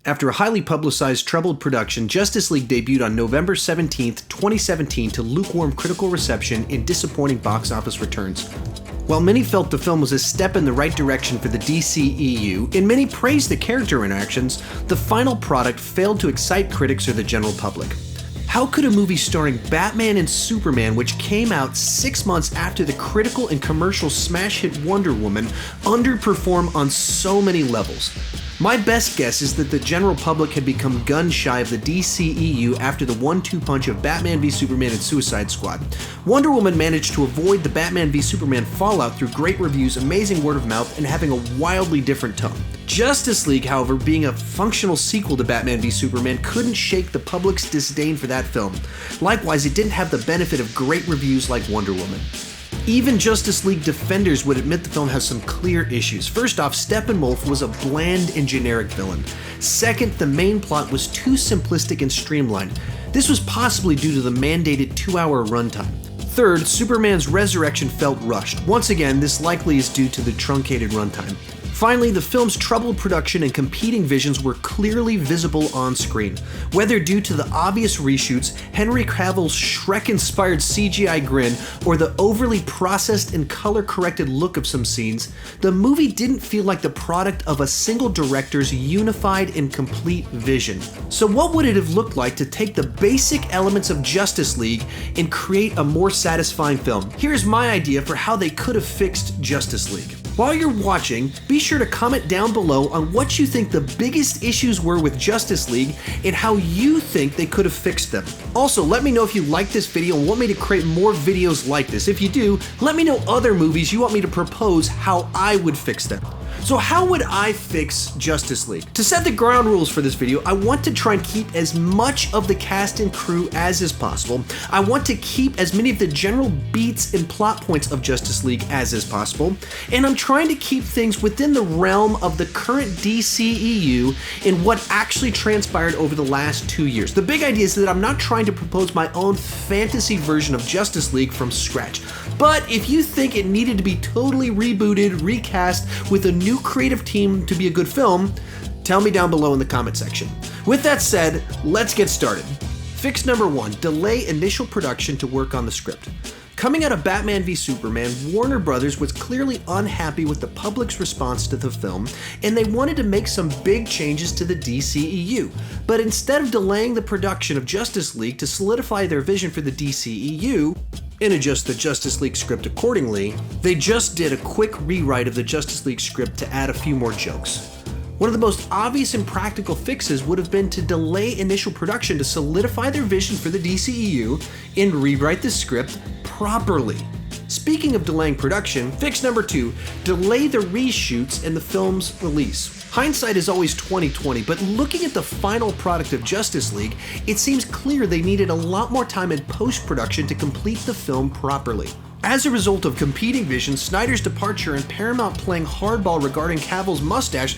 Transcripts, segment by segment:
After a highly publicized, troubled production, Justice League debuted on November 17, 2017 to lukewarm critical reception and disappointing box office returns. While many felt the film was a step in the right direction for the DCEU, and many praised the character interactions, the final product failed to excite critics or the general public. How could a movie starring Batman and Superman, which came out 6 months after the critical and commercial smash hit Wonder Woman, underperform on so many levels? My best guess is that the general public had become gun-shy of the DCEU after the 1-2 punch of Batman v Superman and Suicide Squad. Wonder Woman managed to avoid the Batman v Superman fallout through great reviews, amazing word of mouth, and having a wildly different tone. Justice League, however, being a functional sequel to Batman v Superman, couldn't shake the public's disdain for that film. Likewise, it didn't have the benefit of great reviews like Wonder Woman. Even Justice League defenders would admit the film has some clear issues. First off, Steppenwolf was a bland and generic villain. Second, the main plot was too simplistic and streamlined. This was possibly due to the mandated 2-hour runtime. Third, Superman's resurrection felt rushed. Once again, this likely is due to the truncated runtime. Finally, the film's troubled production and competing visions were clearly visible on screen. Whether due to the obvious reshoots, Henry Cavill's Shrek-inspired CGI grin, or the overly processed and color-corrected look of some scenes, the movie didn't feel like the product of a single director's unified and complete vision. So what would it have looked like to take the basic elements of Justice League and create a more satisfying film? Here's my idea for how they could have fixed Justice League. While you're watching, be sure to comment down below on what you think the biggest issues were with Justice League and how you think they could have fixed them. Also, let me know if you like this video and want me to create more videos like this. If you do, let me know other movies you want me to propose how I would fix them. So how would I fix Justice League? To set the ground rules for this video, I want to try and keep as much of the cast and crew as is possible. I want to keep as many of the general beats and plot points of Justice League as is possible. And I'm trying to keep things within the realm of the current DCEU and what actually transpired over the last 2 years. The big idea is that I'm not trying to propose my own fantasy version of Justice League from scratch. But if you think it needed to be totally rebooted, recast, with a new creative team to be a good film, tell me down below in the comment section. With that said, let's get started. Fix number 1, delay initial production to work on the script. Coming out of Batman v Superman, Warner Brothers was clearly unhappy with the public's response to the film, and they wanted to make some big changes to the DCEU. But instead of delaying the production of Justice League to solidify their vision for the DCEU, and adjust the Justice League script accordingly, they just did a quick rewrite of the Justice League script to add a few more jokes. One of the most obvious and practical fixes would have been to delay initial production to solidify their vision for the DCEU and rewrite the script properly. Speaking of delaying production, fix number 2, delay the reshoots in the film's release. Hindsight is always 20/20, but looking at the final product of Justice League, it seems clear they needed a lot more time in post-production to complete the film properly. As a result of competing visions, Snyder's departure, and Paramount playing hardball regarding Cavill's mustache,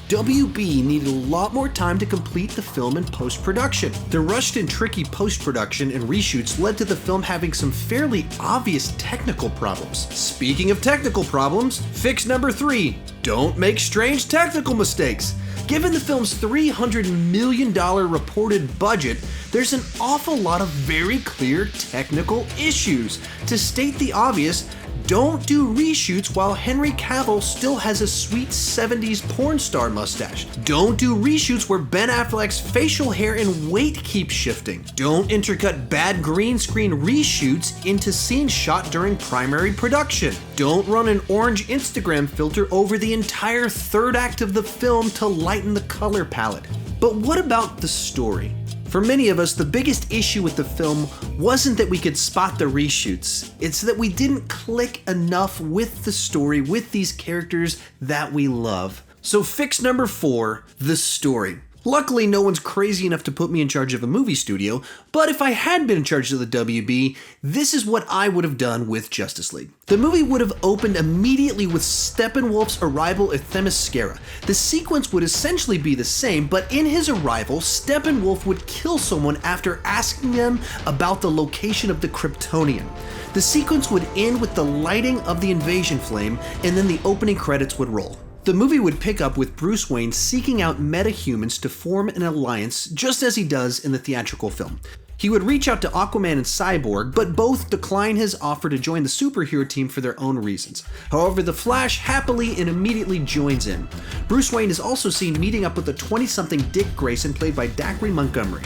WB needed a lot more time to complete the film in post-production. The rushed and tricky post-production and reshoots led to the film having some fairly obvious technical problems. Speaking of technical problems, fix number 3, don't make strange technical mistakes. Given the film's $300 million reported budget, there's an awful lot of very clear technical issues. To state the obvious, don't do reshoots while Henry Cavill still has a sweet 70s porn star mustache. Don't do reshoots where Ben Affleck's facial hair and weight keep shifting. Don't intercut bad green screen reshoots into scenes shot during primary production. Don't run an orange Instagram filter over the entire third act of the film to lighten the color palette. But what about the story? For many of us, the biggest issue with the film wasn't that we could spot the reshoots. It's that we didn't click enough with the story, with these characters that we love. So fix number 4, the story. Luckily, no one's crazy enough to put me in charge of a movie studio, but if I had been in charge of the WB, this is what I would have done with Justice League. The movie would have opened immediately with Steppenwolf's arrival at Themyscira. The sequence would essentially be the same, but in his arrival, Steppenwolf would kill someone after asking them about the location of the Kryptonian. The sequence would end with the lighting of the invasion flame, and then the opening credits would roll. The movie would pick up with Bruce Wayne seeking out metahumans to form an alliance, just as he does in the theatrical film. He would reach out to Aquaman and Cyborg, but both decline his offer to join the superhero team for their own reasons. However, the Flash happily and immediately joins in. Bruce Wayne is also seen meeting up with a 20-something Dick Grayson played by Dacre Montgomery.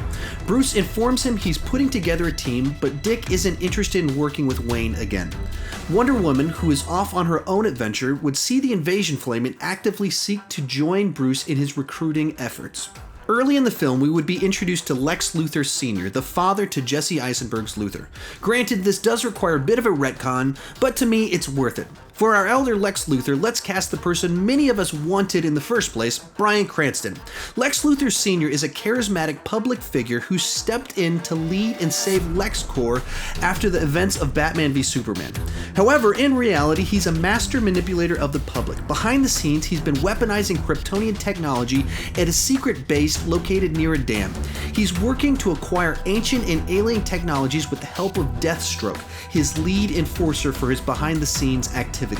Bruce informs him he's putting together a team, but Dick isn't interested in working with Wayne again. Wonder Woman, who is off on her own adventure, would see the invasion flame and actively seek to join Bruce in his recruiting efforts. Early in the film, we would be introduced to Lex Luthor Sr., the father to Jesse Eisenberg's Luthor. Granted, this does require a bit of a retcon, but to me, it's worth it. For our elder Lex Luthor, let's cast the person many of us wanted in the first place, Bryan Cranston. Lex Luthor Sr. is a charismatic public figure who stepped in to lead and save LexCorp after the events of Batman v Superman. However, in reality, he's a master manipulator of the public. Behind the scenes, he's been weaponizing Kryptonian technology at a secret base located near a dam. He's working to acquire ancient and alien technologies with the help of Deathstroke, his lead enforcer for his behind-the-scenes activities.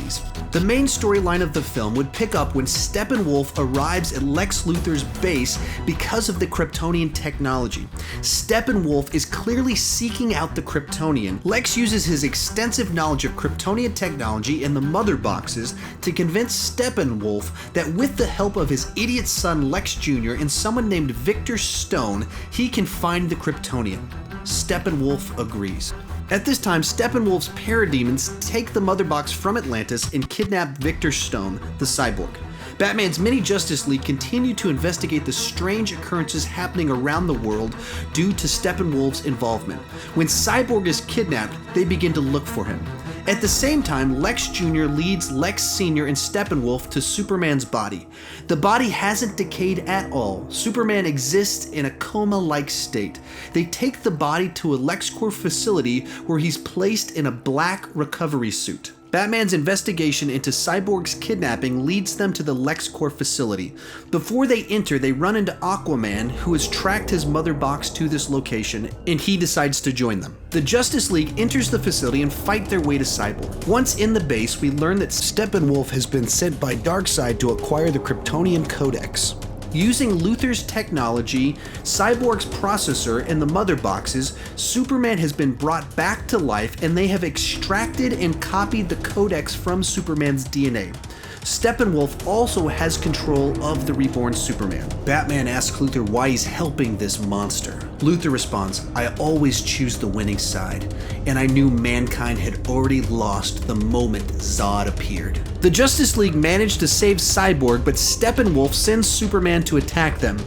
The main storyline of the film would pick up when Steppenwolf arrives at Lex Luthor's base because of the Kryptonian technology. Steppenwolf is clearly seeking out the Kryptonian. Lex uses his extensive knowledge of Kryptonian technology and the mother boxes to convince Steppenwolf that with the help of his idiot son Lex Jr. and someone named Victor Stone, he can find the Kryptonian. Steppenwolf agrees. At this time, Steppenwolf's parademons take the Mother Box from Atlantis and kidnap Victor Stone, the Cyborg. Batman's mini Justice League continue to investigate the strange occurrences happening around the world due to Steppenwolf's involvement. When Cyborg is kidnapped, they begin to look for him. At the same time, Lex Jr. leads Lex Sr. and Steppenwolf to Superman's body. The body hasn't decayed at all. Superman exists in a coma-like state. They take the body to a LexCorp facility where he's placed in a black recovery suit. Batman's investigation into Cyborg's kidnapping leads them to the LexCorp facility. Before they enter, they run into Aquaman, who has tracked his mother box to this location, and he decides to join them. The Justice League enters the facility and fight their way to Cyborg. Once in the base, we learn that Steppenwolf has been sent by Darkseid to acquire the Kryptonian Codex. Using Luthor's technology, Cyborg's processor, and the mother boxes, Superman has been brought back to life and they have extracted and copied the codex from Superman's DNA. Steppenwolf also has control of the reborn Superman. Batman asks Luthor why he's helping this monster. Luthor responds, "I always choose the winning side, and I knew mankind had already lost the moment Zod appeared." The Justice League managed to save Cyborg, but Steppenwolf sends Superman to attack them.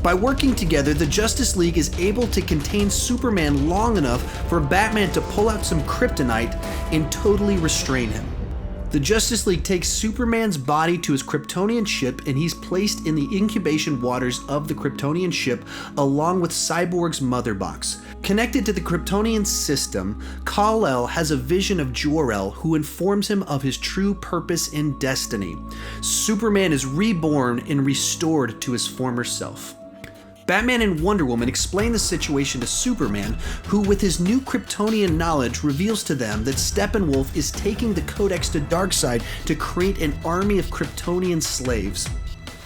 By working together, the Justice League is able to contain Superman long enough for Batman to pull out some kryptonite and totally restrain him. The Justice League takes Superman's body to his Kryptonian ship and he's placed in the incubation waters of the Kryptonian ship along with Cyborg's mother box. Connected to the Kryptonian system, Kal-El has a vision of Jor-El who informs him of his true purpose and destiny. Superman is reborn and restored to his former self. Batman and Wonder Woman explain the situation to Superman, who with his new Kryptonian knowledge reveals to them that Steppenwolf is taking the Codex to Darkseid to create an army of Kryptonian slaves.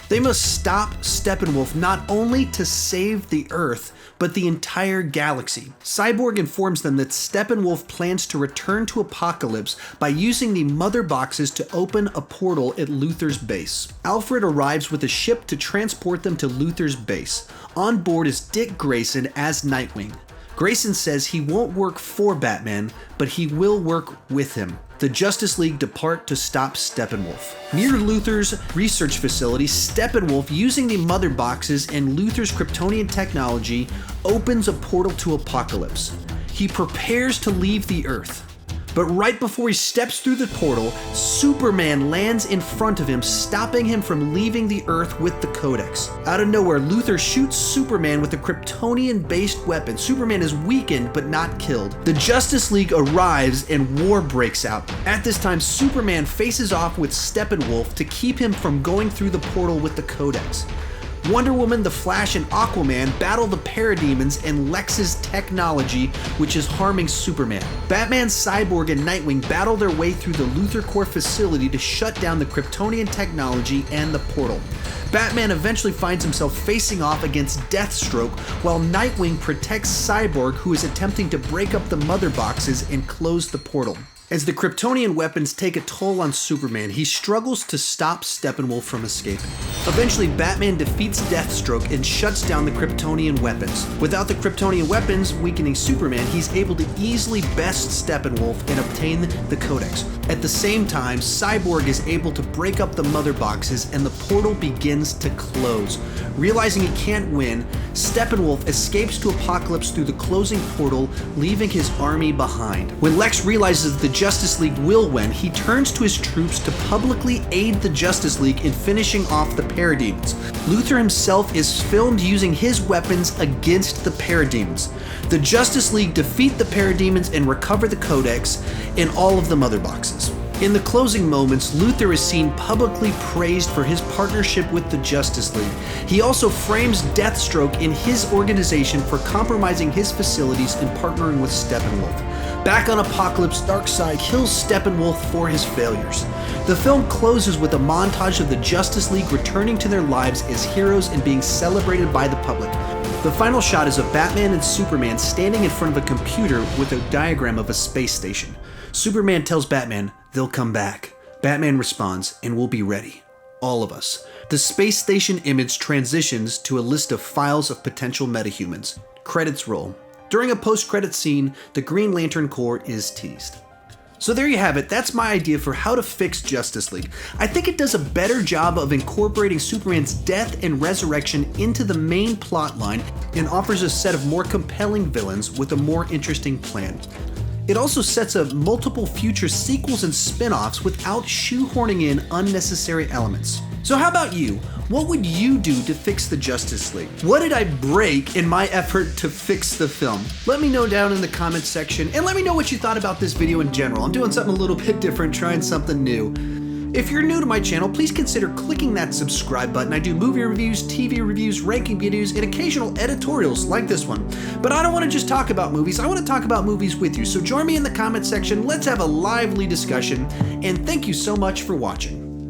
They must stop Steppenwolf not only to save the Earth, but the entire galaxy. Cyborg informs them that Steppenwolf plans to return to Apokolips by using the mother boxes to open a portal at Luthor's base. Alfred arrives with a ship to transport them to Luthor's base. On board is Dick Grayson as Nightwing. Grayson says he won't work for Batman, but he will work with him. The Justice League depart to stop Steppenwolf. Near Luthor's research facility, Steppenwolf, using the mother boxes and Luthor's Kryptonian technology, opens a portal to Apokolips. He prepares to leave the Earth. But right before he steps through the portal, Superman lands in front of him, stopping him from leaving the Earth with the Codex. Out of nowhere, Luthor shoots Superman with a Kryptonian-based weapon. Superman is weakened but not killed. The Justice League arrives and war breaks out. At this time, Superman faces off with Steppenwolf to keep him from going through the portal with the Codex. Wonder Woman, The Flash, and Aquaman battle the parademons and Lex's technology, which is harming Superman. Batman, Cyborg, and Nightwing battle their way through the Luthor Core facility to shut down the Kryptonian technology and the portal. Batman eventually finds himself facing off against Deathstroke, while Nightwing protects Cyborg, who is attempting to break up the mother boxes and close the portal. As the Kryptonian weapons take a toll on Superman, he struggles to stop Steppenwolf from escaping. Eventually, Batman defeats Deathstroke and shuts down the Kryptonian weapons. Without the Kryptonian weapons weakening Superman, he's able to easily best Steppenwolf and obtain the Codex. At the same time, Cyborg is able to break up the mother boxes and the portal begins to close. Realizing he can't win, Steppenwolf escapes to Apokolips through the closing portal, leaving his army behind. When Lex realizes the Justice League will win, he turns to his troops to publicly aid the Justice League in finishing off the parademons. Luthor himself is filmed using his weapons against the parademons. The Justice League defeat the parademons and recover the Codex and all of the mother boxes. In the closing moments, Luthor is seen publicly praised for his partnership with the Justice League. He also frames Deathstroke in his organization for compromising his facilities and partnering with Steppenwolf. Back on Apokolips, Darkseid kills Steppenwolf for his failures. The film closes with a montage of the Justice League returning to their lives as heroes and being celebrated by the public. The final shot is of Batman and Superman standing in front of a computer with a diagram of a space station. Superman tells Batman, "They'll come back." Batman responds, "And we'll be ready. All of us." The space station image transitions to a list of files of potential metahumans. Credits roll. During a post-credit scene, the Green Lantern Corps is teased. So there you have it, that's my idea for how to fix Justice League. I think it does a better job of incorporating Superman's death and resurrection into the main plotline and offers a set of more compelling villains with a more interesting plan. It also sets up multiple future sequels and spin-offs without shoehorning in unnecessary elements. So how about you? What would you do to fix the Justice League? What did I break in my effort to fix the film? Let me know down in the comments section, and let me know what you thought about this video in general. I'm doing something a little bit different, trying something new. If you're new to my channel, please consider clicking that subscribe button. I do movie reviews, TV reviews, ranking videos, and occasional editorials like this one. But I don't want to just talk about movies, I want to talk about movies with you. So join me in the comment section, let's have a lively discussion, and thank you so much for watching.